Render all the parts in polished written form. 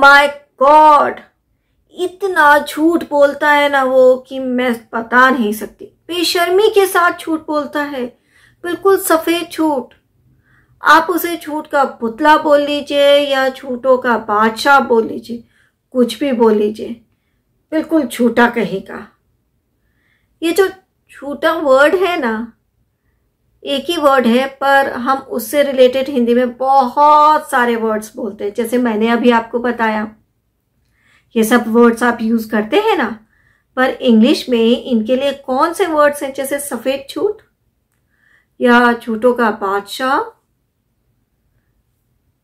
My God, इतना झूठ बोलता है ना वो कि मैं बता नहीं सकती। बेशर्मी के साथ झूठ बोलता है, बिल्कुल सफेद झूठ। आप उसे झूठ का पुतला बोल लीजिए या झूठों का बादशाह बोल लीजिए, कुछ भी बोल लीजिए, बिल्कुल झूठा कहेगा। ये जो झूठा वर्ड है ना, एक ही वर्ड है पर हम उससे रिलेटेड हिंदी में बहुत सारे वर्ड्स बोलते हैं। जैसे मैंने अभी आपको बताया, ये सब वर्ड्स आप यूज करते हैं ना, पर इंग्लिश में इनके लिए कौन से वर्ड्स हैं? जैसे सफेद झूठ या झूठों का बादशाह।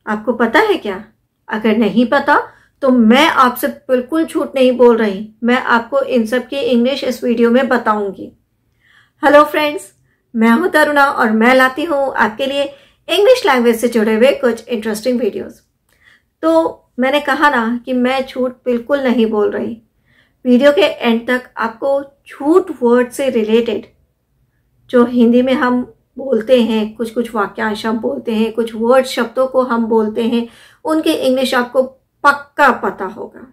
आपको पता है क्या? अगर नहीं पता तो मैं आपसे बिल्कुल झूठ नहीं बोल रही, मैं आपको इन सब की इंग्लिश इस वीडियो में बताऊंगी। हेलो फ्रेंड्स, मैं हूं तरुणा और मैं लाती हूं आपके लिए इंग्लिश लैंग्वेज से जुड़े हुए कुछ इंटरेस्टिंग वीडियोस। तो मैंने कहा ना कि मैं झूठ बिल्कुल नहीं बोल रही। वीडियो के एंड तक आपको झूठ वर्ड से रिलेटेड जो हिंदी में हम बोलते हैं, कुछ कुछ वाक्यांश हम बोलते हैं, कुछ वर्ड शब्दों को हम बोलते हैं, उनके इंग्लिश आपको पक्का पता होगा।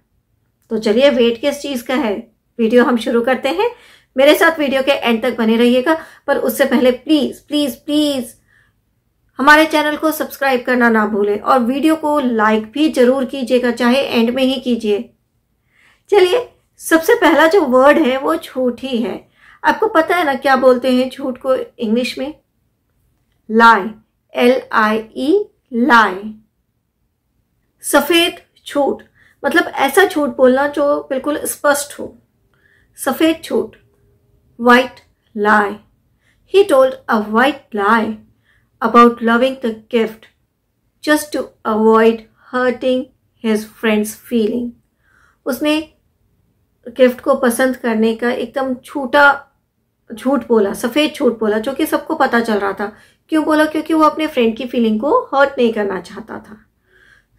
तो चलिए, वेट किस चीज का है, वीडियो हम शुरू करते हैं। मेरे साथ वीडियो के एंड तक बने रहिएगा, पर उससे पहले प्लीज प्लीज प्लीज हमारे चैनल को सब्सक्राइब करना ना भूलें और वीडियो को लाइक भी जरूर कीजिएगा, चाहे एंड में ही कीजिए। चलिए, सबसे पहला जो वर्ड है वो झूठ ही है। आपको पता है ना क्या बोलते हैं झूठ को इंग्लिश में? लाई, LIE, लाई। सफेद झूठ मतलब ऐसा झूठ बोलना जो बिल्कुल स्पष्ट हो। सफेद झूठ, white lie. He told a white lie about loving the gift just to avoid hurting his friend's feeling. उसने गिफ्ट को पसंद करने का एकदम झूठा झूठ बोला, सफेद झूठ बोला, जो कि सबको पता चल रहा था। क्यों बोला? क्योंकि वो अपने फ्रेंड की फीलिंग को हर्ट नहीं करना चाहता था।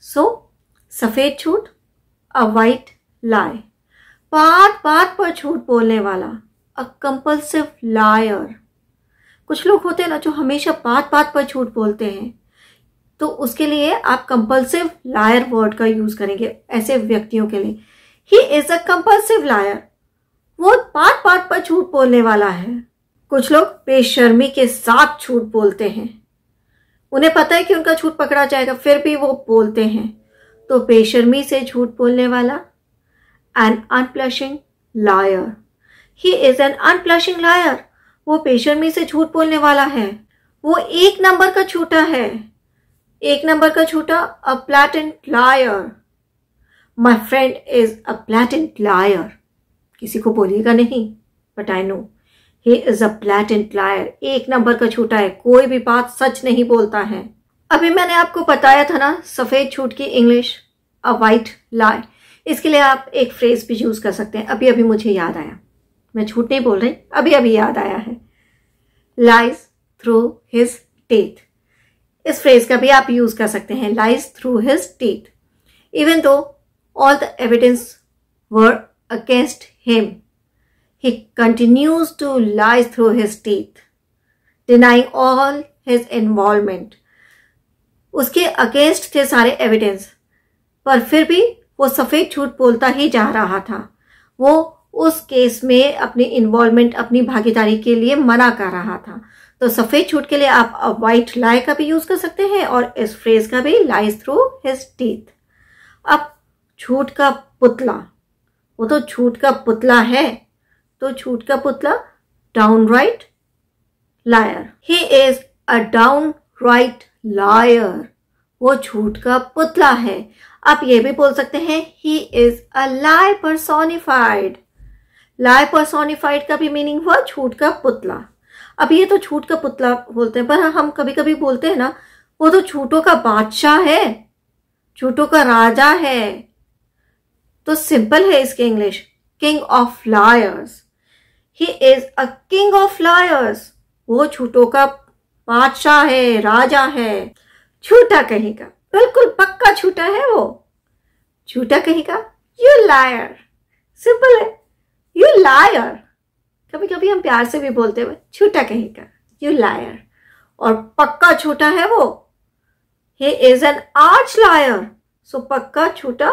सो सफेद झूठ, अ वाइट लाई। बात बात पर झूठ बोलने वाला, अ कंपल्सिव लायर। कुछ लोग होते हैं ना जो हमेशा बात बात पर झूठ बोलते हैं, तो उसके लिए आप कंपल्सिव लायर वर्ड का यूज करेंगे ऐसे व्यक्तियों के लिए। He is a compulsive liar, वो बात बात पर झूठ बोलने वाला है। कुछ लोग बेशर्मी के साथ झूठ बोलते हैं, उन्हें पता है कि उनका झूठ पकड़ा जाएगा, फिर भी वो बोलते हैं। तो बेशर्मी से झूठ बोलने वाला, an unblushing liar. He is an unblushing liar, वो बेशर्मी से झूठ बोलने वाला है। वो एक नंबर का झूठा है, एक नंबर का झूठा, a blatant liar. My friend is a blatant liar. किसी को बोलिएगा नहीं, but I know he is a blatant liar. एक नंबर का झूठा है, कोई भी बात सच नहीं बोलता है। अभी मैंने आपको बताया था ना सफेद झूठ की इंग्लिश, अ वाइट लाई। इसके लिए आप एक फ्रेज भी यूज कर सकते हैं। अभी अभी मुझे याद आया, मैं झूठ नहीं बोल रही, अभी अभी याद आया है। लाइज थ्रू हिज टीथ, इस फ्रेज का भी आप यूज कर सकते हैं, lies through his teeth. Even though all the evidence were against him, he continues to lie through his teeth, denying all his involvement. उसके अगेंस्ट थे सारे एविडेंस, पर फिर भी वो सफेद झूठ बोलता ही जा रहा था। वो उस केस में अपनी इन्वॉल्वमेंट, अपनी भागीदारी के लिए मना कर रहा था। तो सफेद झूठ के लिए आप वाइट लाई का भी यूज कर सकते हैं और इस फ्रेज का भी, लाइज थ्रू हिज टीथ। अब झूठ का पुतला, वो तो झूठ का पुतला है, तो झूठ का पुतला, downright liar. He is a downright liar, वो झूठ का पुतला है। आप ये भी बोल सकते हैं ही is a lie personified. Lie personified का भी मीनिंग हुआ झूठ का पुतला। अब ये तो झूठ का पुतला बोलते हैं, पर हम कभी कभी बोलते हैं ना वो तो झूठों का बादशाह है, झूठों का राजा है। तो सिंपल है इसके English, king of lawyers. He is a king of lawyers, वो झूठों का बादशाह है, राजा है। झूठा कहेगा, बिल्कुल पक्का झूठा है वो। झूठा कहेगा, यू लायर। सिंपल है, यू लायर। कभी कभी हम प्यार से भी बोलते हैं, झूठा कहेगा, यू लायर। और पक्का झूठा है वो, he is an arch liar. So पक्का झूठा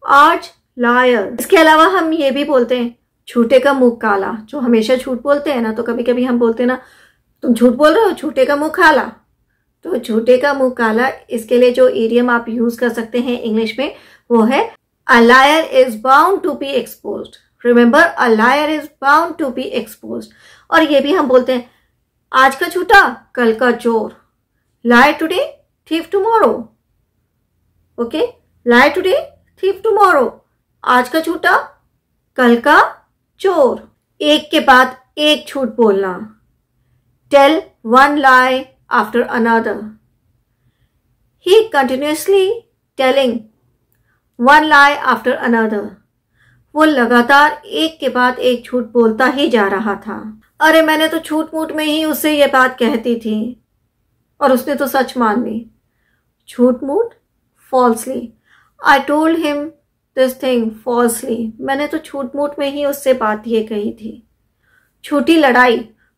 आर्च लायर। इसके अलावा हम ये भी बोलते हैं झूठे का मुंह काला। जो हमेशा झूठ बोलते हैं ना, तो कभी कभी हम बोलते हैं ना, तुम झूठ बोल रहे हो, झूठे का मुंह काला। तो झूठे का मुंह काला, इसके लिए जो इडियम आप यूज कर सकते हैं इंग्लिश में वो है a liar is bound to be exposed. Remember, a liar is bound to be exposed. और ये भी हम बोलते हैं आज का झूठा कल का चोर। lie today, thief tomorrow। Okay, lie today, thief tomorrow। आज का झूठा कल का चोर। एक के बाद एक झूठ बोलना। tell one lie after another। he continuously telling one lie after another। वो लगातार एक के बाद एक झूठ बोलता ही जा रहा था। अरे मैंने तो झूठ मूठ में ही उससे ये बात कहती थी और उसने तो सच मान ली। झूठ मूठ, falsely. I told him this thing falsely. मैंने तो झूठ मूठ में ही उससे बात ये कही थी। झूठी लड़ाई,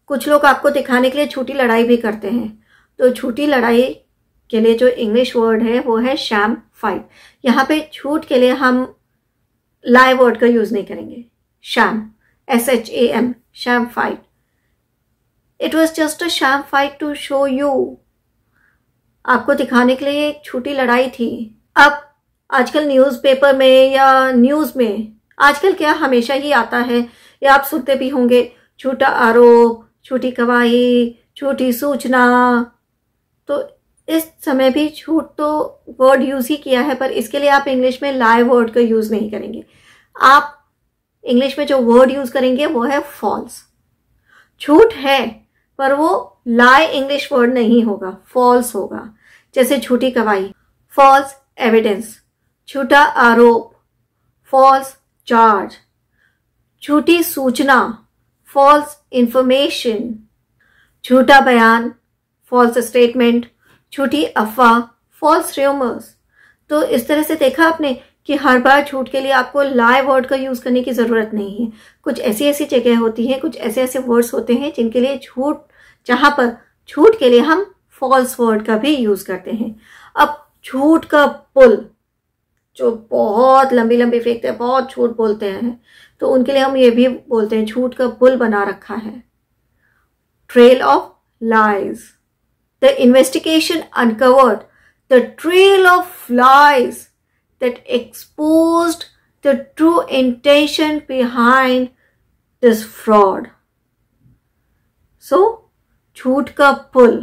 कुछ लोग आपको दिखाने के लिए झूठी लड़ाई भी करते हैं। तो झूठी लड़ाई के लिए जो इंग्लिश वर्ड है वो है शैम फाइट। यहाँ पे झूठ के लिए हम लाई वर्ड का यूज नहीं करेंगे। Sham, SHAM, sham fight. It was just a sham fight to show you. आपको दिखाने के लिए एक छोटी लड़ाई थी। अब आजकल न्यूज़पेपर में या न्यूज़ में आजकल क्या हमेशा ही आता है, या आप सुनते भी होंगे, झूठा आरोप, झूठी गवाही, झूठी सूचना। तो इस समय भी झूठ तो वर्ड यूज ही किया है, पर इसके लिए आप इंग्लिश में लाई वर्ड का यूज नहीं करेंगे। आप इंग्लिश में जो वर्ड यूज करेंगे वो है फॉल्स। झूठ है पर वो लाई इंग्लिश वर्ड नहीं होगा, फॉल्स होगा। जैसे झूठी गवाही, फॉल्स एविडेंस। झूठा आरोप, फॉल्स चार्ज। झूठी सूचना, फॉल्स इंफॉर्मेशन। झूठा बयान, फॉल्स स्टेटमेंट। झूठी अफवाह, फॉल्स र्यूमर्स। तो इस तरह से देखा आपने कि हर बार झूठ के लिए आपको लाई वर्ड का यूज करने की जरूरत नहीं है। कुछ ऐसी ऐसी जगह होती है, कुछ ऐसे ऐसे वर्ड्स होते हैं जिनके लिए झूठ, जहां पर झूठ के लिए हम फॉल्स वर्ड का भी यूज करते हैं। अब झूठ का पुल, जो बहुत लंबी लंबी फेंकते हैं, बहुत झूठ बोलते हैं, तो उनके लिए हम ये भी बोलते हैं झूठ का पुल बना रखा है। Trail of lies. The investigation uncovered the trail of lies that exposed the true intention behind this fraud। So, झूठ का पुल,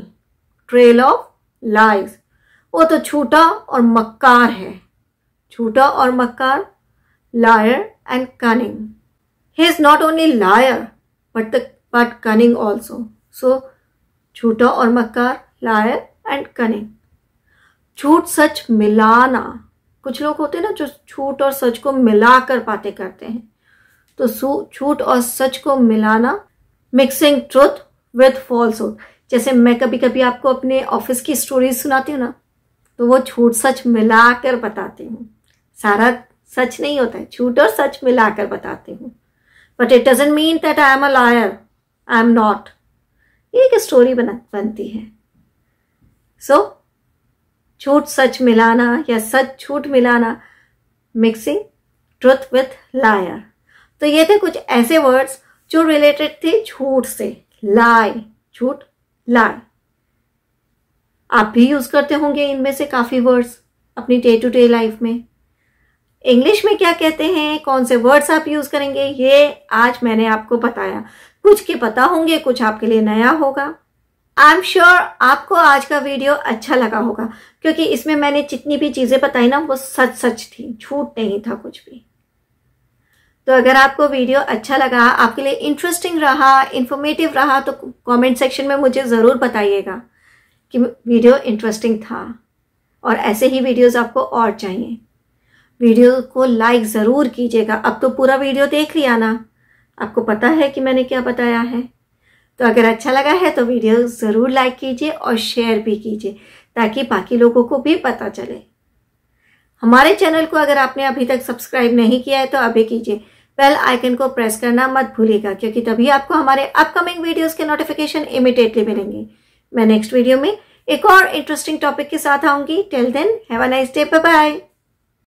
ट्रेल ऑफ लाइज, वो तो झूठा और मक्कार है। झूठा और मक्कार, liar and cunning। He is not only liar but cunning also। So, झूठा और मक्कार, liar and cunning। झूठ सच मिलाना, कुछ लोग होते हैं ना जो झूठ और सच को मिलाकर बातें करते हैं। तो झूठ और सच को मिलाना, मिक्सिंग ट्रुथ विद फॉल्सहुड। जैसे मैं कभी कभी आपको अपने ऑफिस की स्टोरीज सुनाती हूँ ना, तो वो झूठ सच मिलाकर बताती हूँ। सारा सच नहीं होता है, झूठ और सच मिलाकर बताती हूँ। But it doesn't mean that I am a liar, I am not. ये एक स्टोरी बनती है। सो झूठ सच मिलाना या सच झूठ मिलाना, मिक्सिंग ट्रुथ विथ लायर। तो ये थे कुछ ऐसे वर्ड्स जो रिलेटेड थे झूठ से। लाई, झूठ, लाई। आप भी यूज करते होंगे इनमें से काफी वर्ड्स अपनी डे टू डे लाइफ में। इंग्लिश में क्या कहते हैं, कौन से वर्ड्स आप यूज करेंगे, ये आज मैंने आपको बताया। कुछ के पता होंगे, कुछ आपके लिए नया होगा। आई एम श्योर आपको आज का वीडियो अच्छा लगा होगा, क्योंकि इसमें मैंने जितनी भी चीजें बताई ना वो सच सच थी, झूठ नहीं था कुछ भी। तो अगर आपको वीडियो अच्छा लगा, आपके लिए इंटरेस्टिंग रहा, इंफॉर्मेटिव रहा, तो कमेंट सेक्शन में मुझे जरूर बताइएगा कि वीडियो इंटरेस्टिंग था और ऐसे ही वीडियोस आपको और चाहिए। वीडियो को लाइक जरूर कीजिएगा। अब तो पूरा वीडियो देख लिया ना, आपको पता है कि मैंने क्या बताया है। तो अगर अच्छा लगा है तो वीडियो ज़रूर लाइक कीजिए और शेयर भी कीजिए, ताकि बाकी लोगों को भी पता चले। हमारे चैनल को अगर आपने अभी तक सब्सक्राइब नहीं किया है तो अभी कीजिए। बेल आइकन को प्रेस करना मत भूलिएगा, क्योंकि तभी आपको हमारे अपकमिंग वीडियोस के नोटिफिकेशन इमीडिएटली मिलेंगे। मैं नेक्स्ट वीडियो में एक और इंटरेस्टिंग टॉपिक के साथ आऊंगी। Till then, have a nice day, bye bye.